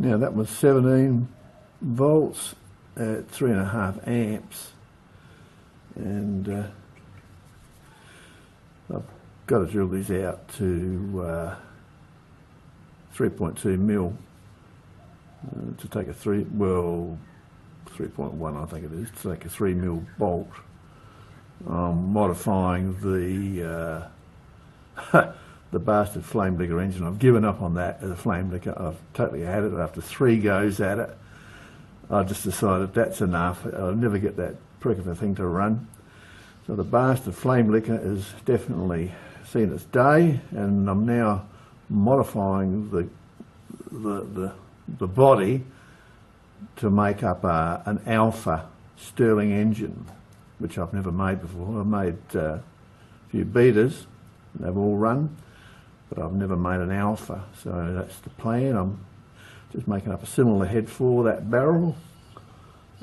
Now that was 17 volts at 3.5 amps, and I've got to drill these out to 3.2 mil to take a 3.1 I think it is, to take a 3 mil bolt. I'm modifying the the bastard flame licker engine. I've given up on that as a flame licker. I've totally had it after 3 goes at it. I just decided that's enough. I'll never get that prick of a thing to run. So the bastard flame licker is definitely seen its day, and I'm now modifying the body to make up an alpha Stirling engine, which I've never made before. I've made a few betas, they've all run, but I've never made an alpha, so that's the plan. I'm just making up a similar head for that barrel,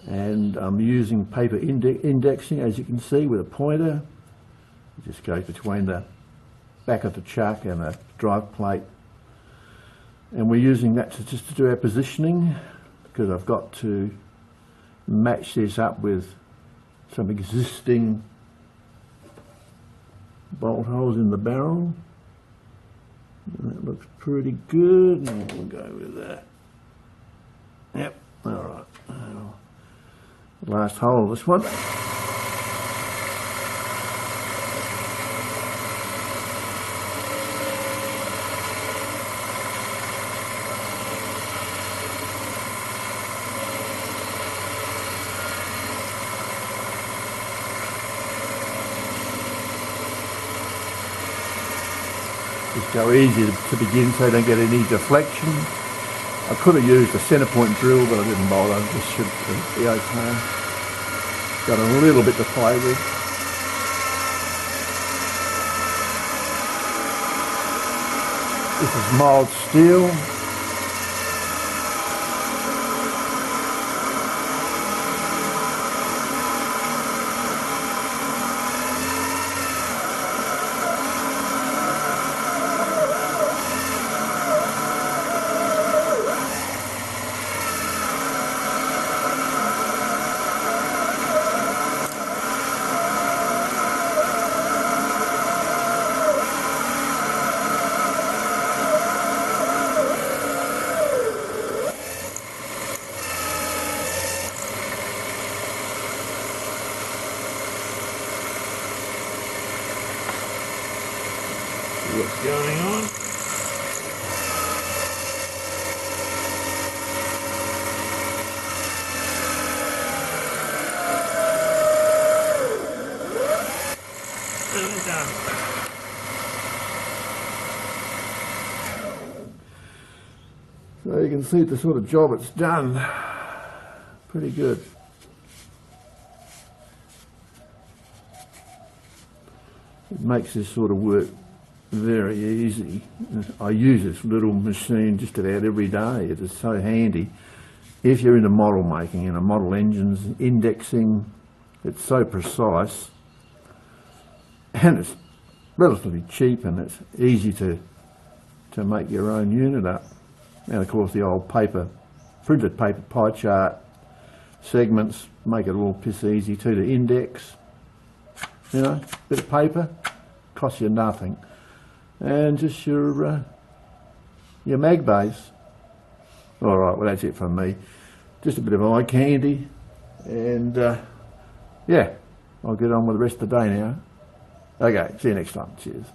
and I'm using paper indexing, as you can see, with a pointer. It just goes between the back of the chuck and the drive plate, and we're using that just to do our positioning, because I've got to match this up with some existing bolt holes in the barrel. And that looks pretty good, and we'll go with that. Yep, alright. Last hole of this one. Just go easy to begin so you don't get any deflection. I could have used a centre point drill, but I didn't bother. This should be okay. Got a little bit to play with. This is mild steel. What's going on? And done. So you can see the sort of job it's done. Pretty good. It makes this sort of work very easy. I use this little machine just about every day. It is so handy. If you're into model making, model engines, indexing, it's so precise, and it's relatively cheap, and it's easy to make your own unit up. And of course the old printed paper pie chart segments make it all piss easy too to index. Bit of paper, costs you nothing. And just your mag base. Alright, well that's it from me. Just a bit of eye candy, and yeah, I'll get on with the rest of the day now. Okay, see you next time. Cheers.